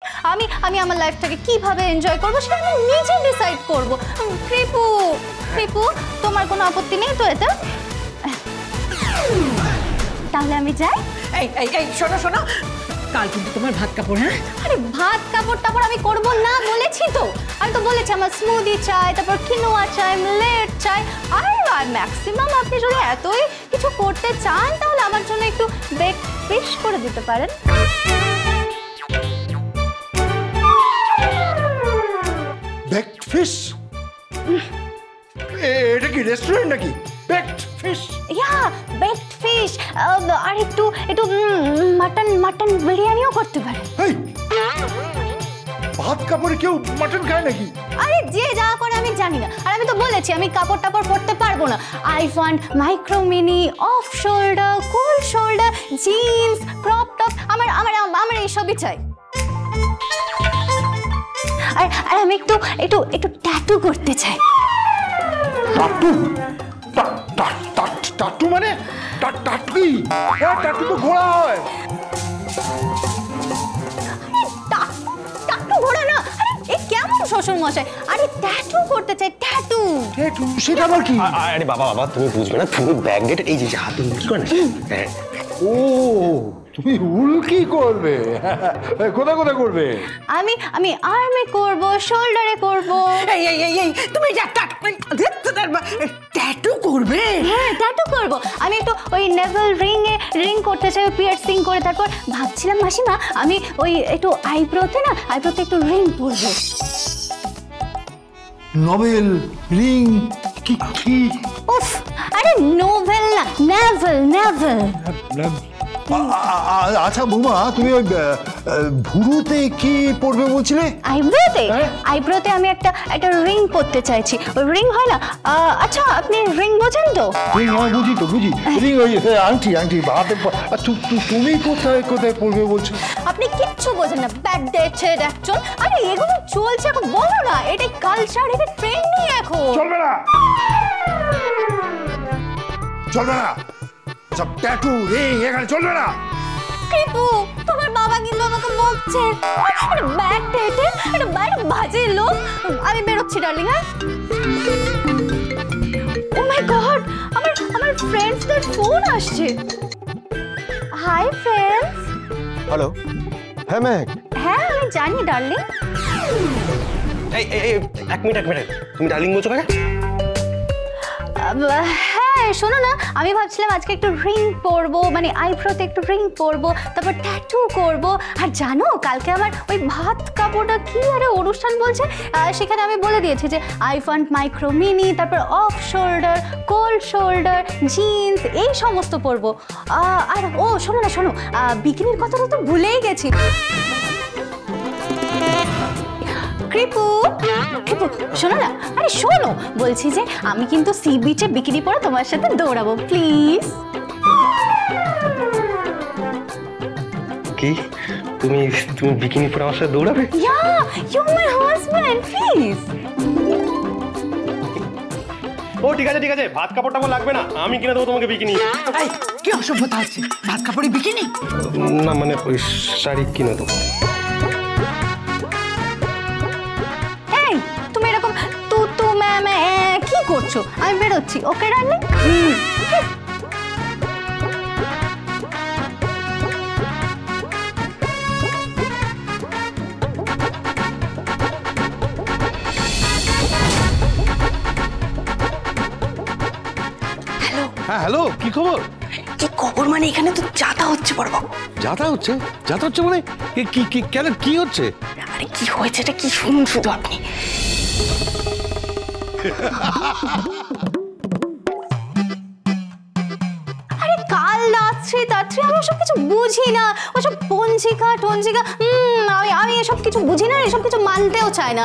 আমি আমি আমার লাইফটাকে কিভাবে এনজয় করবো সেটা আমি নিজে ডিসাইড করবো। কৃপু কৃপু, তোমার কোনো আপত্তি নেই তো এতে? তাহলে আমি যাই। এই এই এই শোনো শোনো, কাল কিন্তু তোমার ভাত কাপড়। হ্যাঁ, আরে ভাত কাপড় টাপড় আমি করবো না বলেছি তো। আমি তো বলেছি আমার স্মুদি চাই, তারপর কিনোয়া চাই, মিলেট চাই। আর ম্যাক্সিমাম আপনি যদি এতই কিছু করতে চান তাহলে আমার জন্য একটু বেকড ফিশ করে দিতে পারেন। Baked fish? এটা কি রেস্টুরেন্ট নাকি? Baked fish? Yeah, baked fish. আর একটু একটু মাটন বিরিয়ানিও করতে পারেন। এই ভাত কাপড়ে কেউ মাটন খায় নাকি? আরে যে যা করে আমি জানি না। আর আমি তো বলেছি আমি কাপড় টাপড় পরতে পারবো না। I want micro mini, off shoulder, cold shoulder, jeans, crop top. আমার আমার আমার এইসবই চাই। আর আমি একটু একটু একটু ট্যাটু করতে চাই। টাটু? টাটু মানে? টাটু কি? টাটু তো ঘোড়া হয়। ট্যাটু ঘোড়া না। আরে এই কেমন শ্বশুর মশাই? আরে ট্যাটু করতে চাই। ট্যাটু ট্যাটু সেটা আবার কি? আরে বাবা বাবা, তুমি বুঝবে না। তুমি ব্যাগগেট এই যে হাতে কি করে না? ও তুমি উল্কি করবে? কোথায় কোথায় করবে? আমি আমি আর্মে করব, শোল্ডারে করব। এই এই এই এই তুমি যা ট্যাটু করবে? হ্যাঁ, ট্যাটু করব। আমি একটু ওই নেভেল রিং করতে চাই, পিয়ার্সিং করে। তারপর ভাবছিলাম মাসিমা আমি ওই একটু আইব্রোতে একটু রিং পরব। Novel ring? কি কি? উফ, আরে নোভেল না, নেভেল। আচ্ছা বৌমা, তুমি ওই ভুরুতে কি পরবে বলছিলে? আইব্রোতে আমি একটা রিং পরতে চাইছি। ওই রিং হয় না? আচ্ছা আপনি রিং বোঝেন তো? রিং হয়, বুঝি তো বুঝি। রিং ওই আংটি হাতে। তুমি কোথায় কোথায় পরবে বলছো? আপনি কিচ্ছু বোঝেন না, ব্যাড ডেটেড একজন। আরে এগুলো চলছে এখন, বলো না। এটা কালচার, এটা ট্রেন্ডিং এখন। চলবে না, চলবে না। সব ট্যাটু রিং এখানে চলবে না। কৃপু, তোমার বাবা কিন্তু আমাকে বকছে। এটা ব্যাড ডেটেড, এটা বাজে লোক। আমি বেরোচ্ছি ডার্লিং। হ্যাঁ, ও মাই গড, আমার ফ্রেন্ডসদের ফোন আসছে। Hi friends. হ্যালো। হ্যাঁ ম্যাক। হ্যাঁ আমি জানি ডার্লিং। এই এক মিনিট তুমি ডার্লিং বলছো কেন? হ্যাঁ শোনো না, আমি ভাবছিলাম আজকে একটু রিং পরবো, মানে আইব্রোতে একটু রিং পরবো, তারপর ট্যাটু করবো। আর জানো কালকে আমার ওই ভাত কাপড়টা কি আরে অনুষ্ঠান বলছে, সেখানে আমি বলে দিয়েছি যে আই ওয়ান্ট মাইক্রো মিনি, তারপর of shoulder, cold shoulder, jeans, এই সমস্ত পরবো। আর ও শোনো না, বিকিনির কথাটা তো ভুলেই গেছি। কৃপু শোনো না, আরে শোনো, বলছি যে আমি কিন্তু সি বিচে বিকিনি পরে তোমার সাথে দৌড়াবো, প্লিজ। কি তুমি বিকিনি পরে আমার সাথে দৌড়াবে? ইয়া, ইউ মাই হাজবেন্ড, প্লিজ। ও ঠিক আছে, ভাত কাপড়টা লাগবে না, আমি কিনে দেবো তোমাকে বিকিনি। এই কি অসভ্যতা হচ্ছে? ভাত কাপড়ে বিকিনি? না মানে ওই শাড়ি কিনে দেবো। কি করছো? আমি বেরোচ্ছি। ওকে ডার্লিং। হ্যাঁ হ্যালো, কি খবর? কি খবর মানে এখানে তো যাতা হচ্ছে বড় বাবু। যাতা হচ্ছে মানে কি কেন, কি হচ্ছে? আরে কি হয়েছে এটা কি শুনুন শুধু আপনি। আরে কাল রাত্রি আমি ওসব কিছু বুঝি না, ওসব পঞ্জিকা আমি এসব কিছু বুঝি না, এসব কিছু মানতেও চাই না।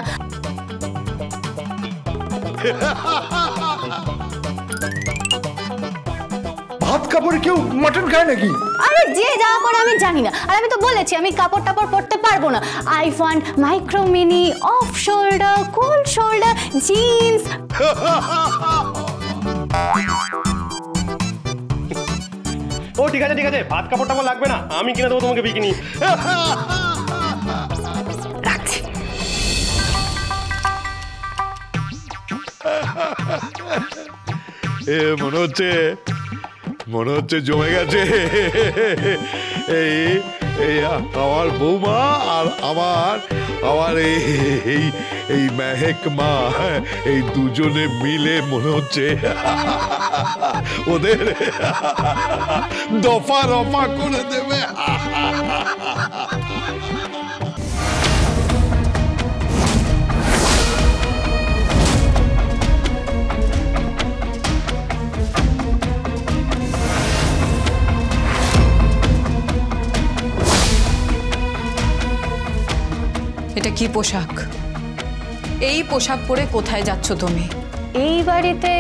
ভাত কাপড়ে কেউ মাটন খায় নাকি? আরে যে যা করে আমি জানি না। আর আমি তো বলেছি আমি কাপড় টাপড় পরতে পারবো না। I want micro mini, off shoulder, cold shoulder, jeans. ও ঠিক আছে, ভাত কাপড়টা লাগবে না, আমি কিনে দেবো তোমাকে বিকিনি। মনে হচ্ছে জমে গেছে। এই এই আমার বৌমা আর আমার এই মেহেক মা, এই দুজনে মিলে মনে হচ্ছে ওদের দফা রফা করে দেবে। এটা কি পোশাক? এই পোশাক পরে কোথায় যাচ্ছ তুমি? এই বাড়িতে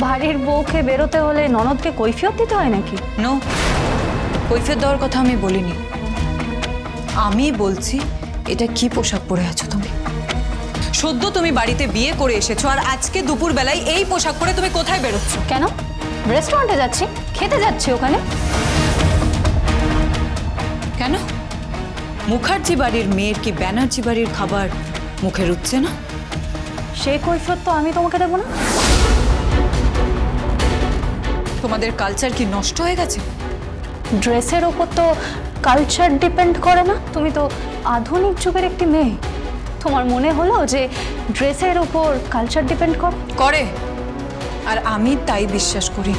বাড়ির বউকে বেরোতে হলে ননদকে কৈফিয়ত দিতে হয় নাকি? নো, কৈফিয়ত দেওয়ার কথা আমি বলিনি। আমি বলছি এটা কি পোশাক পরে আছো তুমি? সদ্য তুমি বাড়িতে বিয়ে করে এসেছো আর আজকে দুপুর বেলায় এই পোশাক পরে তুমি কোথায় বেরোচ্ছ? কেন? রেস্টুরেন্টে যাচ্ছি, খেতে যাচ্ছি ওখানে। কেন? মুখার্জি বাড়ির মেয়ের কি ব্যানার্জি বাড়ির খাবার মুখে রুচ্ছে না? সেই কৈফিয়ত তো আমি তোমাকে দেবো না। তোমাদের কালচার কি নষ্ট হয়ে গেছে? ড্রেসের ওপর তো কালচার ডিপেন্ড করে না। তুমি তো আধুনিক যুগের একটি মেয়ে, তোমার মনে হলো যে ড্রেসের ওপর কালচার ডিপেন্ড করে। আর আমি তাই বিশ্বাস করি।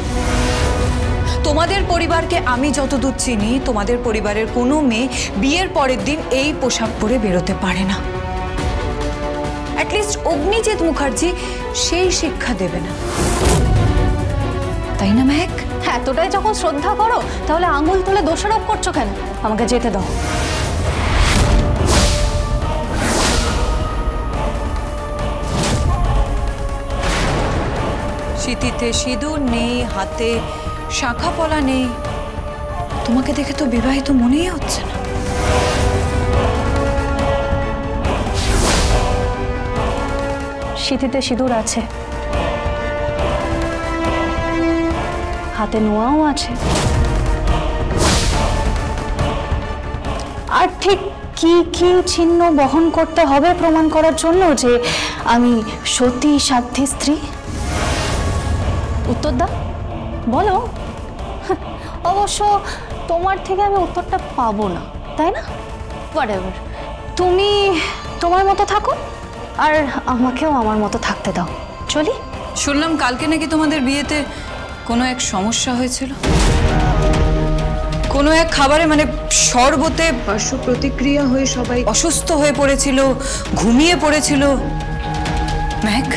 তোমাদের পরিবারকে আমি যতদূর চিনি, তোমাদের পরিবারের কোনো মেয়ে বিয়ের পরের দিন এই পোশাক পরে বেরোতে পারে না। অ্যাটলিস্ট অগ্নিজিৎ মুখার্জি সেই শিক্ষা দেবে না, তাই না মেহেক? এতটাই যখন শ্রদ্ধা করো তাহলে আঙুল তুলে দোষারোপ করছো কেন? আমাকে যেতে দাও। সিঁথিতে সিঁদুর নেই, হাতে শাখা পলা নেই, তোমাকে দেখে তো বিবাহিত মনেই হচ্ছে না। সিঁথিতে সিঁদুর আছে, হাতে নোয়াও আছে। আর ঠিক কি কি চিহ্ন বহন করতে হবে প্রমাণ করার জন্য যে আমি সতী সাধ্যী স্ত্রী? উত্তর দাও, বলো। অবশ্য তোমার থেকে আমি উত্তরটা পাবো না, তাই না? হোয়াটএভার, তুমি তোমার মতো থাকো আর আমাকেও আমার মতো থাকতে দাও। চলি। শুনলাম কালকে নাকি তোমাদের বিয়েতে কোনো এক সমস্যা হয়েছিল, কোনো এক খাবারে মানে শরবতে পার্শ্ব প্রতিক্রিয়া হয়ে সবাই অসুস্থ হয়ে পড়েছিল, ঘুমিয়ে পড়েছিল। মেহেক,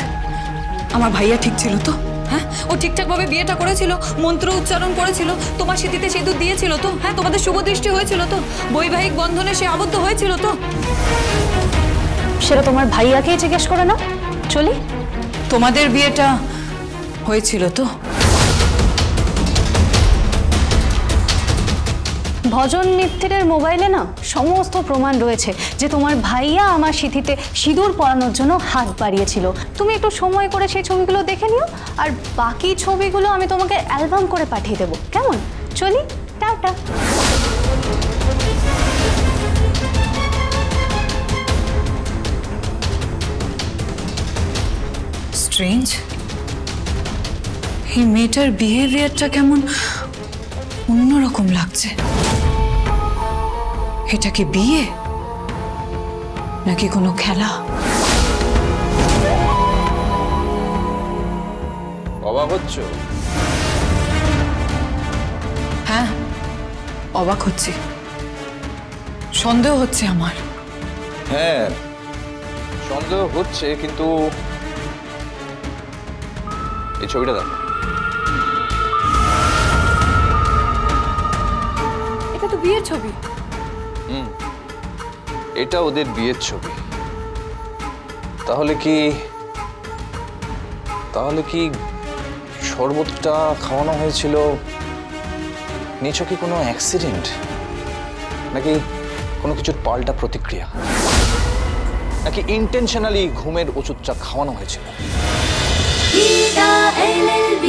আমার ভাইয়া ঠিক ছিল তো? হ্যাঁ, ও ঠিকঠাকভাবে বিয়েটা করেছিল, মন্ত্র উচ্চারণ করেছিল, তোমার সিঁথিতে সিঁদুর দিয়েছিল তো? হ্যাঁ, তোমাদের শুভ দৃষ্টি হয়েছিল তো? বৈবাহিক বন্ধনে সে আবদ্ধ হয়েছিল তো? সেটা তোমার ভাইয়াকেই জিজ্ঞেস করে নাও। চলি। তোমাদের বিয়েটা হয়েছিল তো? ভজন মিত্রের মোবাইলে না সমস্ত প্রমাণ রয়েছে যে তোমার ভাইয়া আমার সিঁথিতে সিঁদুর পরানোর জন্য হাত বাড়িয়েছিল। তুমি একটু সময় করে সেই ছবিগুলো দেখে নিও, আর বাকি ছবিগুলো আমি তোমাকে অ্যালবাম করে পাঠিয়ে দেবো। কেমন? চলি, টাটা। স্ট্রেঞ্জ, এই মেয়েটার বিহেভিয়ারটা কেমন অন্যরকম লাগছে। এটা কি বিয়ে নাকি কোনো খেলা? অবাক হচ্ছ? হ্যাঁ, অবাক হচ্ছি, সন্দেহ হচ্ছে আমার। হ্যাঁ, সন্দেহ হচ্ছে, কিন্তু এই ছবিটা দেখো। এটা তো বিয়ের ছবি। এটা ওদের বিয়ের ছবি। তাহলে কি শরবতটা খাওয়ানো হয়েছিল নিছকই কোনো অ্যাক্সিডেন্ট, নাকি কোনো কিছুর পাল্টা প্রতিক্রিয়া, নাকি ইন্টেনশনালি ঘুমের ওষুধটা খাওয়ানো হয়েছিল? গীতা LLB